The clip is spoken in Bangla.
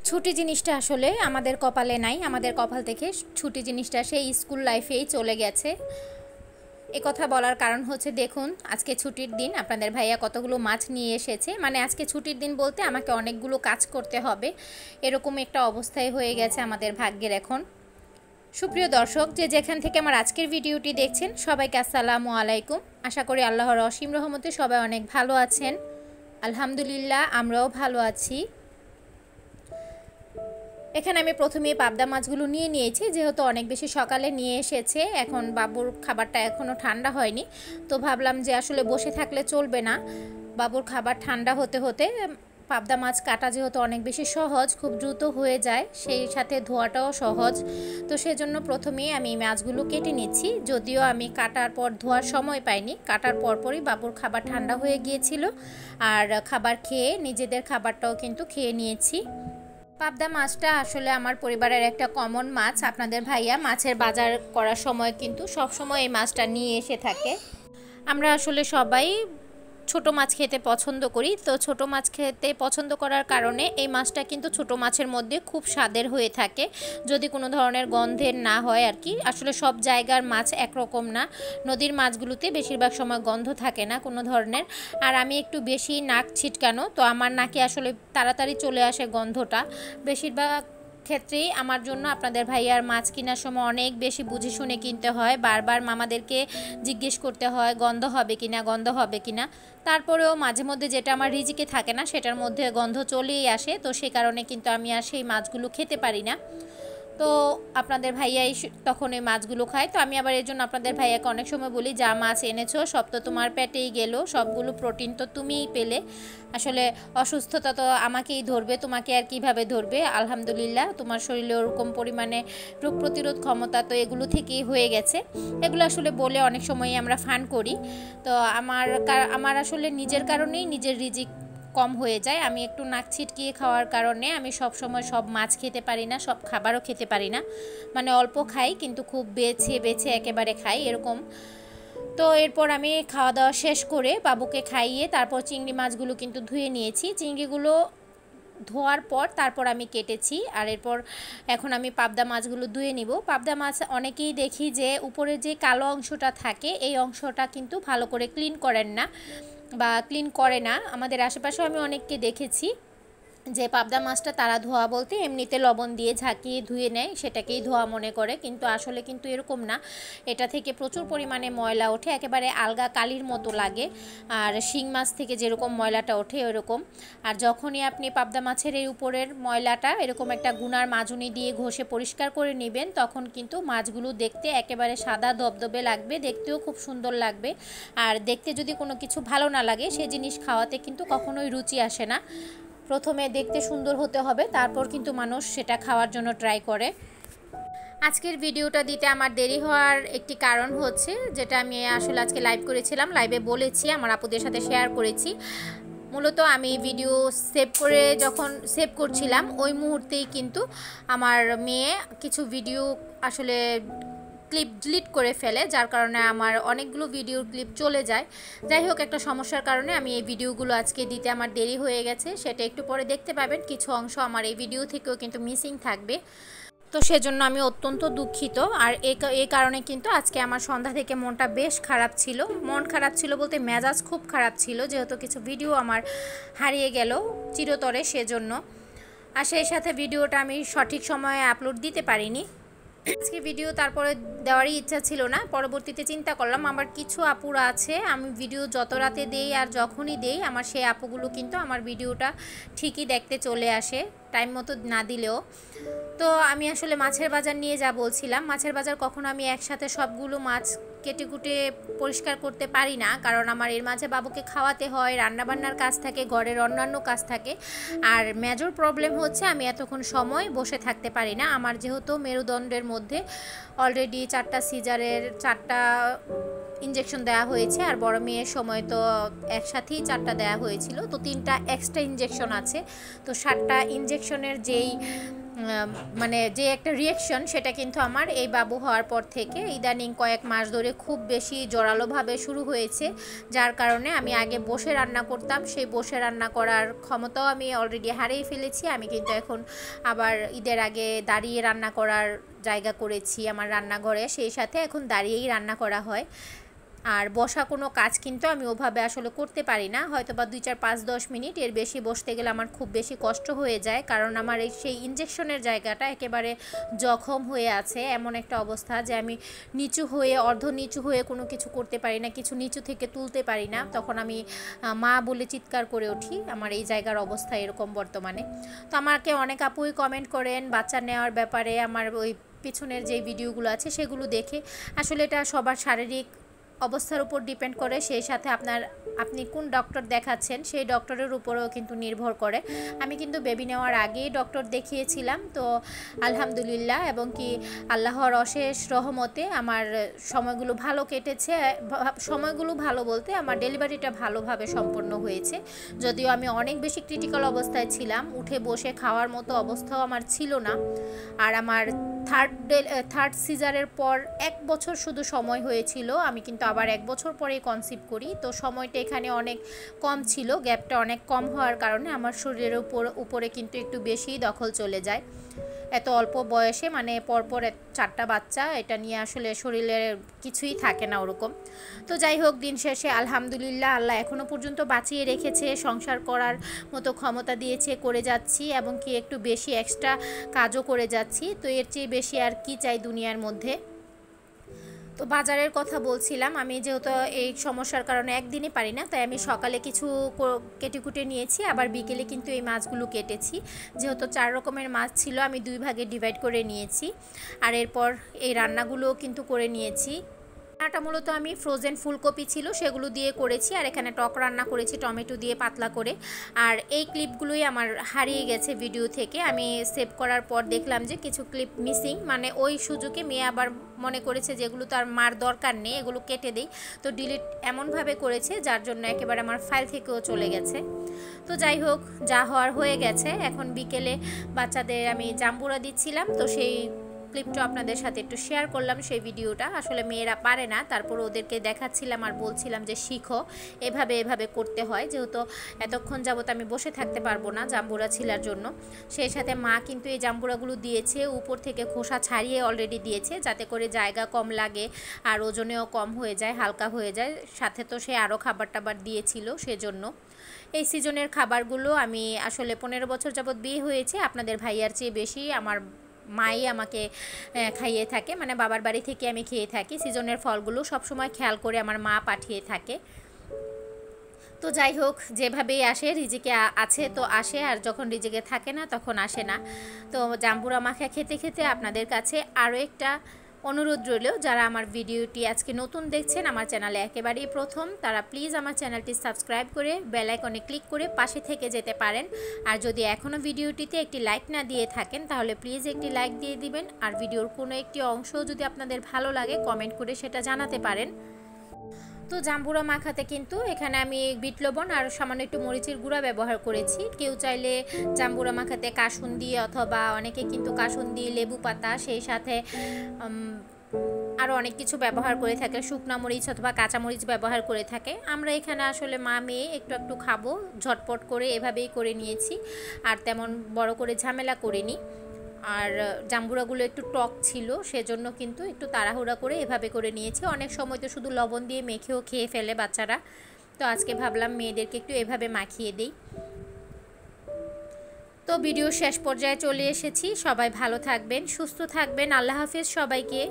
ছুটি জিনিসটা আসলে আমাদের কপালে নাই, আমাদের কপাল থেকে ছুটি জিনিসটা সেই স্কুল লাইফেই চলে গেছে। এ কথা বলার কারণ হচ্ছে, দেখুন আজকে ছুটির দিন, আপনাদের ভাইয়া কতগুলো মাছ নিয়ে এসেছে। মানে আজকে ছুটির দিন বলতে আমাকে অনেকগুলো কাজ করতে হবে, এরকম একটা অবস্থায় হয়ে গেছে আমাদের ভাগ্যের এখন। সুপ্রিয় দর্শক, যে যেখান থেকে আমার আজকের ভিডিওটি দেখছেন, সবাইকে আসসালামু আলাইকুম। আশা করি আল্লাহর অসীম রহমতে সবাই অনেক ভালো আছেন। আলহামদুলিল্লাহ, আমরাও ভালো আছি। এখানে আমি প্রথমেই পাবদা মাছগুলো নিয়ে নিয়েছি, যেহেতু অনেক বেশি সকালে নিয়ে এসেছে। এখন বাবুর খাবারটা এখনও ঠান্ডা হয়নি, তো ভাবলাম যে আসলে বসে থাকলে চলবে না, বাবুর খাবার ঠান্ডা হতে হতে পাবদা মাছ কাটা যেহেতু অনেক বেশি সহজ, খুব দ্রুত হয়ে যায়, সেই সাথে ধোয়াটাও সহজ। তো সেজন্য প্রথমেই আমি মাছগুলো কেটে নিচ্ছি। যদিও আমি কাটার পর ধোয়ার সময় পাইনি, কাটার পরপরই বাবুর খাবার ঠান্ডা হয়ে গিয়েছিল, আর খাবার খেয়ে নিজেদের খাবারটাও কিন্তু খেয়ে নিয়েছি। পাবদা মাছটা আসলে আমার পরিবারের একটা কমন মাছ। আপনাদের ভাইয়া মাছের বাজার করার সময় কিন্তু সব সময় এই মাছটা নিয়ে এসে থাকে। আমরা আসলে সবাই ছোট মাছ খেতে পছন্দ করি, তো ছোট মাছ খেতে পছন্দ করার কারণে এই মাছটা কিন্তু ছোট মাছের মধ্যে খুব স্বাদের হয়ে থাকে, যদি কোনো ধরনের গন্ধের না হয় আর কি। আসলে সব জায়গার মাছ একরকম না, নদীর মাছগুলোতে বেশিরভাগ সময় গন্ধ থাকে না কোনো ধরনের। আর আমি একটু বেশি নাক ছিটকানো, তো আমার নাকে আসলে তাড়াতাড়ি চলে আসে গন্ধটা। বেশিরভাগ ক্ষেত্রেই আমার জন্য আপনাদের ভাইয়ার মাছ কেনার সময় অনেক বেশি বুঝে শুনে কিনতে হয়, বারবার মামাদেরকে জিজ্ঞেস করতে হয় গন্ধ হবে কিনা, গন্ধ হবে কিনা। তারপরেও মাঝে মধ্যে যেটা আমার রিজিকে থাকে না, সেটার মধ্যে গন্ধ চলেই আসে, তো সে কারণে কিন্তু আমি আর সেই মাছগুলো খেতে পারি না। তো আপনাদের ভাইয়াই তখন ওই মাছগুলো খায়। তো আমি আবার এই জন্য আপনাদের ভাইয়াকে অনেক সময় বলি, যা মাছ এনেছো সব তো তোমার পেটেই গেল, সবগুলো প্রোটিন তো তুমিই পেলে, আসলে অসুস্থতা তো আমাকেই ধরবে, তোমাকে আর কিভাবে ধরবে। আলহামদুলিল্লাহ তোমার শরীরে ওরকম পরিমাণে রোগ প্রতিরোধ ক্ষমতা তো এগুলো থেকেই হয়ে গেছে। এগুলো আসলে বলে অনেক সময়ই আমরা ফান করি। তো আমার আসলে নিজের কারণেই নিজের রিজিক কম হয়ে যায়। আমি একটু নাক ছিটকিয়ে খাওয়ার কারণে আমি সব সময় সব মাছ খেতে পারি না, সব খাবারও খেতে পারি না। মানে অল্প খাই, কিন্তু খুব বেছে বেছে একেবারে খাই এরকম। তো এরপর আমি খাওয়া দাওয়া শেষ করে বাবুকে খাইয়ে তারপর চিংড়ি মাছগুলো কিন্তু ধুয়ে নিয়েছি। চিংড়িগুলো ধোয়ার পর তারপর আমি কেটেছি, আর এরপর এখন আমি পাবদা মাছগুলো ধুয়ে নিব। পাবদা মাছ অনেকেই দেখি যে উপরে যে কালো অংশটা থাকে, এই অংশটা কিন্তু ভালো করে ক্লিন করেন না বা ক্লিন করে না। আমাদের আশেপাশেও আমি অনেককে দেখেছি যে পাবদা মাছটা তারা ধোয়া বলতে এমনিতে লবণ দিয়ে ঝাঁকিয়ে ধুয়ে নেয়, সেটাকেই ধোয়া মনে করে, কিন্তু আসলে কিন্তু এরকম না। এটা থেকে প্রচুর পরিমাণে ময়লা ওঠে, একেবারে আলগা কালির মতো লাগে। আর শিং মাছ থেকে যেরকম ময়লাটা ওঠে ওরকম। আর যখনই আপনি পাবদা মাছের এই উপরের ময়লাটা এরকম একটা গুনার মাজুনি দিয়ে ঘষে পরিষ্কার করে নেবেন, তখন কিন্তু মাছগুলো দেখতে একেবারে সাদা ধবধবে লাগবে, দেখতেও খুব সুন্দর লাগবে। আর দেখতে যদি কোনো কিছু ভালো না লাগে, সে জিনিস খাওয়াতে কিন্তু কখনোই রুচি আসে না। প্রথমে দেখতে সুন্দর হতে হবে, তারপর কিন্তু মানুষ সেটা খাওয়ার জন্য ট্রাই করে। আজকের ভিডিওটা দিতে আমার দেরি হওয়ার একটি কারণ হচ্ছে, যেটা আমি আসলে আজকে লাইভ করেছিলাম, লাইভে বলেছি, আমার আপুদের সাথে শেয়ার করেছি। মূলত আমি ভিডিও যখন সেভ করছিলাম ওই মুহূর্তেই কিন্তু আমার মেয়ে কিছু ভিডিও আসলে ক্লিপ ডিলিট করে ফেলে, যার কারণে আমার অনেকগুলো ভিডিওর ক্লিপ চলে যায়। যাই হোক, একটা সমস্যার কারণে আমি এই ভিডিওগুলো আজকে দিতে আমার দেরি হয়ে গেছে, সেটা একটু পরে দেখতে পাবেন। কিছু অংশ আমার এই ভিডিও থেকেও কিন্তু মিসিং থাকবে, তো সেজন্য আমি অত্যন্ত দুঃখিত। আর এই কারণে কিন্তু আজকে আমার সন্ধ্যা থেকে মনটা বেশ খারাপ ছিল। মন খারাপ ছিল বলতে মেজাজ খুব খারাপ ছিল, যেহেতু কিছু ভিডিও আমার হারিয়ে গেল চিরতরে, সেজন্য। আর সেই সাথে ভিডিওটা আমি সঠিক সময়ে আপলোড দিতে পারিনি। আজকে ভিডিও তারপরে দেওয়ারই ইচ্ছা ছিল না, পরবর্তীতে চিন্তা করলাম আমার কিছু আপুরা আছে, আমি ভিডিও যত রাতে দেই আর যখনই দেই, আমার সেই আপুগুলো কিন্তু আমার ভিডিওটা ঠিকই দেখতে চলে আসে, টাইম মতো না দিলেও। তো আমি আসলে মাছের বাজার নিয়ে যা বলছিলাম, মাছের বাজার কখনো আমি একসাথে সবগুলো মাছ কেটে কুটে পরিষ্কার করতে পারি না, কারণ আমার এর মাঝে বাবুকে খাওয়াতে হয়, রান্নাবান্নার কাজ থাকে, ঘরের অন্যান্য কাজ থাকে। আর মেজর প্রবলেম হচ্ছে আমি এতক্ষণ সময় বসে থাকতে পারি না। আমার যেহেতু মেরুদণ্ডের মধ্যে অলরেডি 4টা সিজারের 4টা ইঞ্জেকশন দেওয়া হয়েছে, আর বড় মেয়ের সময় তো একসাথেই 4টা দেওয়া হয়েছিল, তো 3টা এক্সট্রা ইঞ্জেকশন আছে। তো 7টা ইঞ্জেকশনের যেই মানে যে একটা রিয়াকশন সেটা কিন্তু আমার এই বাবু হওয়ার পর থেকে ইদানিং কয়েক মাস ধরে খুব বেশি জোরালোভাবে শুরু হয়েছে, যার কারণে আমি আগে বসে রান্না করতাম, সেই বসে রান্না করার ক্ষমতাও আমি অলরেডি হারিয়ে ফেলেছি। আমি কিন্তু এখন আবার ঈদের আগে দাঁড়িয়ে রান্না করার জায়গা করেছি আমার রান্নাঘরে, সেই সাথে এখন দাঁড়িয়েই রান্না করা হয়। আর বসা কোনো কাজ কিন্তু আমি ওভাবে আসলে করতে পারি না, হয়তো বা 2, 4, 5, 10 মিনিট, এর বেশি বসতে গেলে আমার খুব বেশি কষ্ট হয়ে যায়, কারণ আমার এই সেই ইনজেকশনের জায়গাটা একেবারে জখম হয়ে আছে, এমন একটা অবস্থা যে আমি নিচু হয়ে অর্ধ নিচু হয়ে কোনো কিছু করতে পারি না, কিছু নিচু থেকে তুলতে পারি না, তখন আমি মা বলে চিৎকার করে উঠি। আমার এই জায়গার অবস্থা এরকম বর্তমানে। তো আমাকে অনেক আপুই কমেন্ট করেন বাচ্চা নেওয়ার ব্যাপারে, আমার ওই পিছনের যে ভিডিওগুলো আছে সেগুলো দেখে। আসলে এটা সবার শারীরিক অবস্থার উপর ডিপেন্ড করে, সেই সাথে আপনি কোন ডক্টর দেখাচ্ছেন সেই ডক্টরের উপরেও কিন্তু নির্ভর করে। আমি কিন্তু বেবি নেওয়ার আগেই ডক্টর দেখিয়েছিলাম, তো আলহামদুলিল্লাহ এবং কি আল্লাহর অশেষ রহমতে আমার সময়গুলো ভালো কেটেছে। সময়গুলো ভালো বলতে আমার ডেলিভারিটা ভালোভাবে সম্পন্ন হয়েছে, যদিও আমি অনেক বেশি ক্রিটিক্যাল অবস্থায় ছিলাম, উঠে বসে খাওয়ার মতো অবস্থাও আমার ছিল না। আর আমার থার্ড সিজারের পর 1 বছর শুধু সময় হয়েছিল, আমি কিন্তু আবার 1 বছর পরেই কনসিভ করি, তো সময়টা এখানে অনেক কম ছিল, গ্যাপটা অনেক কম হওয়ার কারণে আমার শরীরের উপরে কিন্তু একটু বেশি দখল চলে যায়। এত অল্প বয়সে মানে পরপর 4টা বাচ্চা, এটা নিয়ে আসলে শরীরের কিছুই থাকে না ওরকম। তো যাই হোক, দিন শেষে আলহামদুলিল্লাহ আল্লাহ এখনও পর্যন্ত বাঁচিয়ে রেখেছে, সংসার করার মতো ক্ষমতা দিয়েছে, করে যাচ্ছি এবং কি একটু বেশি এক্সট্রা কাজও করে যাচ্ছি। তো এর চেয়ে বেশি আর কি চাই দুনিয়ার মধ্যে। তো বাজারের কথা বলছিলাম, আমি যেহেতু এই সমস্যার কারণে একদিনই পারি না, তাই আমি সকালে কিছু কেটে কুটে নিয়েছি, আবার বিকেলে কিন্তু এই মাছগুলো কেটেছি। যেহেতু 4 রকমের মাছ ছিল, আমি 2 ভাগে ডিভাইড করে নিয়েছি, আর এরপর এই রান্নাগুলোও কিন্তু করে নিয়েছি। রান্নাটা মূলত আমি ফ্রোজেন ফুলকপি ছিল সেগুলো দিয়ে করেছি, আর এখানে টক রান্না করেছি টমেটো দিয়ে পাতলা করে। আর এই ক্লিপগুলোই আমার হারিয়ে গেছে ভিডিও থেকে, আমি সেভ করার পর দেখলাম যে কিছু ক্লিপ মিসিং, মানে ওই সুযোগে মেয়ে আবার মনে করেছে যেগুলো তার মার দরকার নেই এগুলো কেটে দেই, তো ডিলিট এমনভাবে করেছে যার জন্য একেবারে আমার ফাইল থেকেও চলে গেছে। তো যাই হোক, যা হওয়ার হয়ে গেছে। এখন বিকেলে বাচ্চাদের আমি জাম্বুরা দিচ্ছিলাম, তো সেই ক্লিপটা আপনাদের সাথে একটু শেয়ার করলাম। সেই ভিডিওটা আসলে মেয়েরা পারে না, তারপর ওদেরকে দেখাচ্ছিলাম আর বলছিলাম যে শিখো, এভাবে এভাবে করতে হয়, যেহেতু এতক্ষণ যাবত আমি বসে থাকতে পারবো না জাম্বুরা ছিলার জন্য। সেই সাথে মা কিন্তু এই জাম্বুরাগুলো দিয়েছে, উপর থেকে খোসা ছাড়িয়ে অলরেডি দিয়েছে, যাতে করে জায়গা কম লাগে আর ওজনেও কম হয়ে যায়, হালকা হয়ে যায়। সাথে তো সে আরও খাবার টাবার দিয়েছিল, সেজন্য এই সিজনের খাবারগুলো আমি আসলে 15 বছর যাবত বিয়ে হয়েছে, আপনাদের ভাইয়ার চেয়ে বেশি আমার মাই আমাকে খাইয়ে থাকে, মানে বাবার বাড়ি থেকে আমি খেয়ে থাকি। সিজনের ফলগুলো সবসময় খেয়াল করে আমার মা পাঠিয়ে থাকে। তো যাই হোক, যেভাবেই আসে রিজিকে আছে তো আসে, আর যখন রিজিকে থাকে না তখন আসে না। তো জাম্বুরা মাখা খেতে খেতে আপনাদের কাছে আরও একটা অনুরোধ রইল, যারা আমার ভিডিওটি আজকে নতুন দেখছেন, আমার চ্যানেলে একেবারেই প্রথম, তারা প্লিজ আমার চ্যানেলটি সাবস্ক্রাইব করে বেল আইকনে ক্লিক করে পাশে থেকে যেতে পারেন। আর যদি এখনও ভিডিওটিতে একটি লাইক না দিয়ে থাকেন তাহলে প্লিজ একটি লাইক দিয়ে দিবেন, আর ভিডিওর কোনো একটি অংশ যদি আপনাদের ভালো লাগে কমেন্ট করে সেটা জানাতে পারেন। তো জাম্বুরা মাখাতে কিন্তু এখানে আমি বিট লবণ আর সামান্য একটু মরিচের গুঁড়া ব্যবহার করেছি। কেউ চাইলে জাম্বুরা মাখাতে কাসুন্দি অথবা অনেকে কিন্তু কাসুন্দি, লেবু পাতা, সেই সাথে আরও অনেক কিছু ব্যবহার করে থাকে, শুকনো মরিচ অথবা কাঁচামরিচ ব্যবহার করে থাকে। আমরা এখানে আসলে মা মেয়ে একটু একটু খাবো, ঝটপট করে এভাবেই করে নিয়েছি, আর তেমন বড় করে ঝামেলা করিনি। আর জাম্বুরাগুলো একটু টক ছিল, সেজন্য কিন্তু একটু তাড়াহুড়া করে এভাবে করে নিয়েছি। অনেক সময় তো শুধু লবণ দিয়ে মেখেও খেয়ে ফেলে বাচ্চারা, তো আজকে ভাবলাম মেয়েদেরকে একটু এভাবে মাখিয়ে দিই। তো ভিডিও শেষ পর্যায়ে চলে এসেছি, সবাই ভালো থাকবেন, সুস্থ থাকবেন, আল্লাহ হাফেজ সবাইকে।